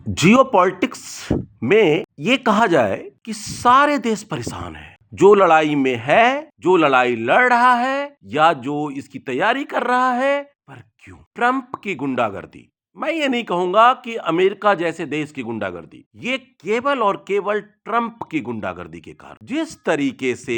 Geopolitics में ये कहा जाए कि सारे देश परेशान हैं। जो लड़ाई में है, जो लड़ाई लड़ रहा है या जो इसकी तैयारी कर रहा है, पर क्यों? ट्रंप की गुंडागर्दी। मैं ये नहीं कहूंगा कि अमेरिका जैसे देश की गुंडागर्दी, ये केवल और केवल ट्रंप की गुंडागर्दी के कारण। जिस तरीके से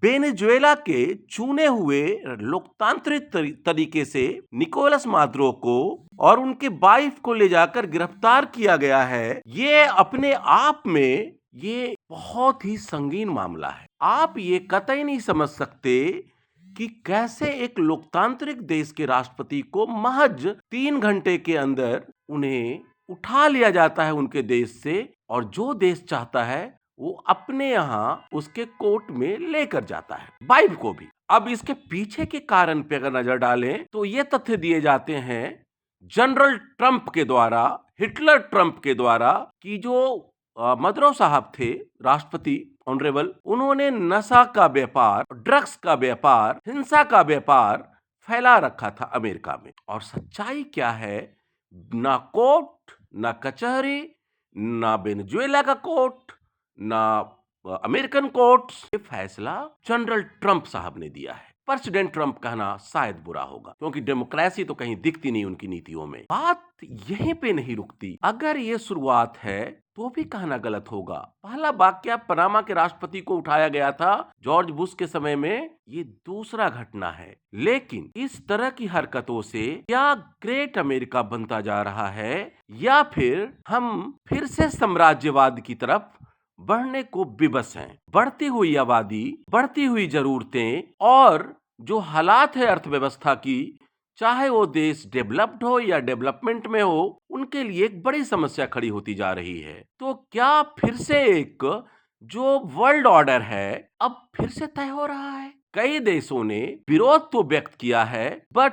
वेनेजुएला के चुने हुए लोकतांत्रिक तरीके से निकोलस मादुरो को और उनके वाइफ को ले जाकर गिरफ्तार किया गया है, ये अपने आप में ये बहुत ही संगीन मामला है। आप ये कतई नहीं समझ सकते कि कैसे एक लोकतांत्रिक देश के राष्ट्रपति को महज 3 घंटे के अंदर उन्हें उठा लिया जाता है उनके देश से, और जो देश चाहता है वो अपने यहां उसके कोर्ट में लेकर जाता है, वाइफ को भी। अब इसके पीछे के कारण पे अगर नजर डालें तो ये तथ्य दिए जाते हैं जनरल ट्रंप के द्वारा, हिटलर ट्रंप के द्वारा, कि जो मदुरो साहब थे राष्ट्रपति ऑनरेबल, उन्होंने नशा का व्यापार, ड्रग्स का व्यापार, हिंसा का व्यापार फैला रखा था अमेरिका में। और सच्चाई क्या है? ना कोर्ट, ना कचहरी, ना वेनेजुएला का कोर्ट, ना अमेरिकन कोर्ट, ये फैसला जनरल ट्रंप साहब ने दिया है। प्रेसिडेंट ट्रंप कहना शायद बुरा होगा, क्योंकि डेमोक्रेसी तो कहीं दिखती नहीं उनकी नीतियों में। बात यहीं पे नहीं रुकती। अगर ये शुरुआत है तो भी कहना गलत होगा। पहला वाक्य पनामा के राष्ट्रपति को उठाया गया था जॉर्ज बुश के समय में, ये दूसरा घटना है। लेकिन इस तरह की हरकतों से क्या ग्रेट अमेरिका बनता जा रहा है, या फिर हम फिर से साम्राज्यवाद की तरफ बढ़ने को विवश हैं? बढ़ती हुई आबादी, बढ़ती हुई जरूरतें और जो हालात है अर्थव्यवस्था की, चाहे वो देश डेवलप्ड हो या डेवलपमेंट में हो, उनके लिए एक बड़ी समस्या खड़ी होती जा रही है। तो क्या फिर से एक जो वर्ल्ड ऑर्डर है अब फिर से तय हो रहा है? कई देशों ने विरोध तो व्यक्त किया है, बट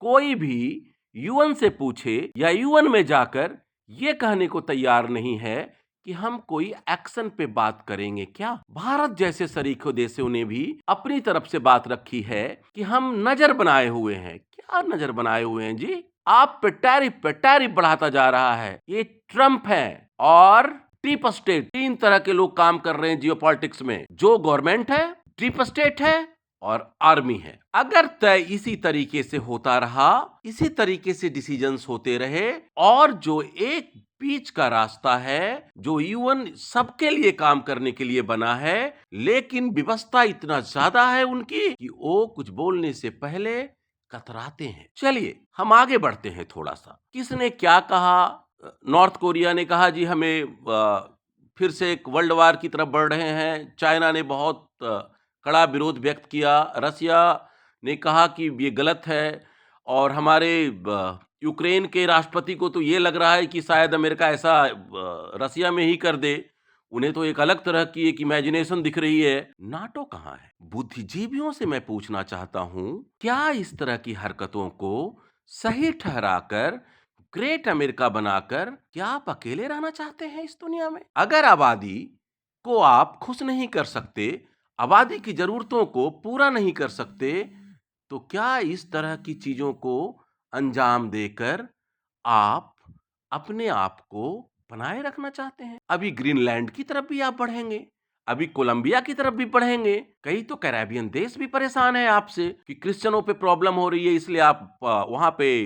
कोई भी यूएन से पूछे या यूएन में जाकर ये कहने को तैयार नहीं है कि हम कोई एक्शन पे बात करेंगे। क्या भारत जैसे शरीक देशों ने भी अपनी तरफ से बात रखी है कि हम नजर बनाए हुए हैं? क्या नजर बनाए हुए हैं जी? आप पे टैरिफ बढ़ाता जा रहा है। ये ट्रंप है और डीप स्टेट, 3 तरह के लोग काम कर रहे हैं जियोपॉलिटिक्स में। जो गवर्नमेंट है, डीप स्टेट है और आर्मी है। अगर तय इसी तरीके से होता रहा, इसी तरीके से डिसीजंस होते रहे, और जो एक बीच का रास्ता है, जो यूएन सबके लिए काम करने के लिए बना है, लेकिन व्यवस्था इतना ज्यादा है उनकी कि वो कुछ बोलने से पहले कतराते हैं। चलिए हम आगे बढ़ते हैं थोड़ा सा। किसने क्या कहा? नॉर्थ कोरिया ने कहा जी हमें फिर से एक वर्ल्ड वार की तरफ बढ़ रहे हैं। चाइना ने बहुत कड़ा विरोध व्यक्त किया। रसिया ने कहा कि ये गलत है, और हमारे यूक्रेन के राष्ट्रपति को तो ये लग रहा है कि शायद अमेरिका ऐसा रसिया में ही कर दे। उन्हें तो एक अलग तरह की एक इमेजिनेशन दिख रही है। नाटो कहाँ है? बुद्धिजीवियों से मैं पूछना चाहता हूं, क्या इस तरह की हरकतों को सही ठहराकर ग्रेट अमेरिका बनाकर क्या आप अकेले रहना चाहते हैं इस दुनिया में? अगर आबादी को आप खुश नहीं कर सकते, आबादी की जरूरतों को पूरा नहीं कर सकते, तो क्या इस तरह की चीजों को अंजाम देकर आप अपने आप को बनाए रखना चाहते हैं? अभी ग्रीनलैंड की तरफ भी आप बढ़ेंगे, अभी कोलंबिया की तरफ भी बढ़ेंगे। कई तो कैरेबियन देश भी परेशान है आपसे कि क्रिश्चियनों पे प्रॉब्लम हो रही है, इसलिए आप वहां पे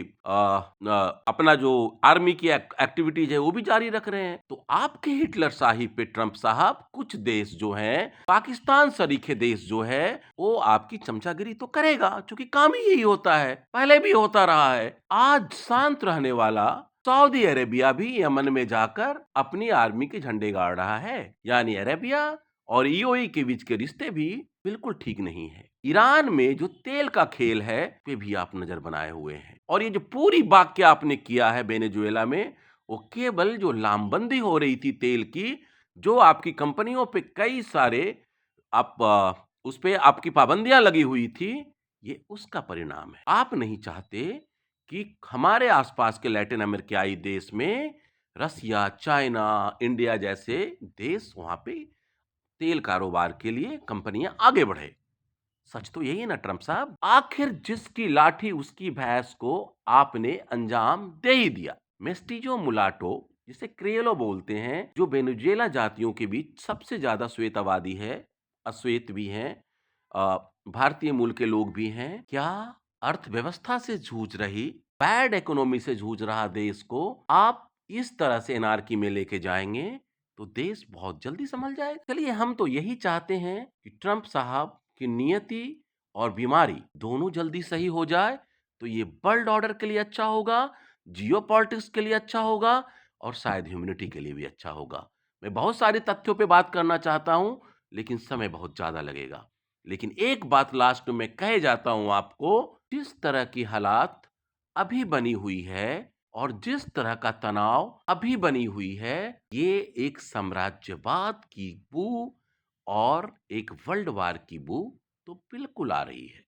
अपना जो आर्मी की एक्टिविटीज है वो भी जारी रख रहे हैं। तो आपके हिटलर शाही पे ट्रंप साहब कुछ देश जो हैं, पाकिस्तान सरीखे देश जो है, वो आपकी चमचागिरी तो करेगा, क्योंकि काम ही यही होता है, पहले भी होता रहा है। आज शांत रहने वाला सऊदी अरेबिया भी यमन में जाकर अपनी आर्मी के झंडे गाड़ रहा है। यानी अरेबिया और ईओई के बीच के रिश्ते भी बिल्कुल ठीक नहीं है। ईरान में जो तेल का खेल है पे भी आप नजर बनाए हुए हैं। और ये जो पूरी वाक्य आपने किया है वेनेजुएला में, वो केवल जो लामबंदी हो रही थी तेल की, जो आपकी कंपनियों पे कई सारे उस पे आपकी पाबंदियां लगी हुई थी, ये उसका परिणाम है। आप नहीं चाहते कि हमारे आसपास के लैटिन अमेरिकाई देश में रसिया, चाइना, इंडिया जैसे देश, वहां पे तेल कारोबार के लिए कंपनियां आगे बढ़े। सच तो यही है ना ट्रंप साहब? आखिर जिसकी लाठी उसकी भैंस को आपने अंजाम दे ही दिया। मेस्टिजो मुलाटो जिसे क्रियोलो बोलते हैं, जो वेनेजुएला जातियों के बीच सबसे ज्यादा श्वेत आबादी है, अश्वेत भी हैं, भारतीय मूल के लोग भी हैं। क्या अर्थव्यवस्था से जूझ रही, बैड इकोनॉमी से जूझ रहा देश को आप इस तरह से एनार्की में लेके जाएंगे तो देश बहुत जल्दी संभल जाएगा। चलिए, हम तो यही चाहते हैं कि ट्रंप साहब की नियति और बीमारी दोनों जल्दी सही हो जाए, तो ये वर्ल्ड ऑर्डर के लिए अच्छा होगा, जियोपॉलिटिक्स के लिए अच्छा होगा और शायद ह्यूमैनिटी के लिए भी अच्छा होगा। मैं बहुत सारे तथ्यों पे बात करना चाहता हूं, लेकिन समय बहुत ज्यादा लगेगा। लेकिन एक बात लास्ट में कहे जाता हूं आपको, जिस तरह की हालात अभी बनी हुई है और जिस तरह का तनाव अभी बनी हुई है, ये एक साम्राज्यवाद की बू और एक वर्ल्ड वार की बू तो बिल्कुल आ रही है।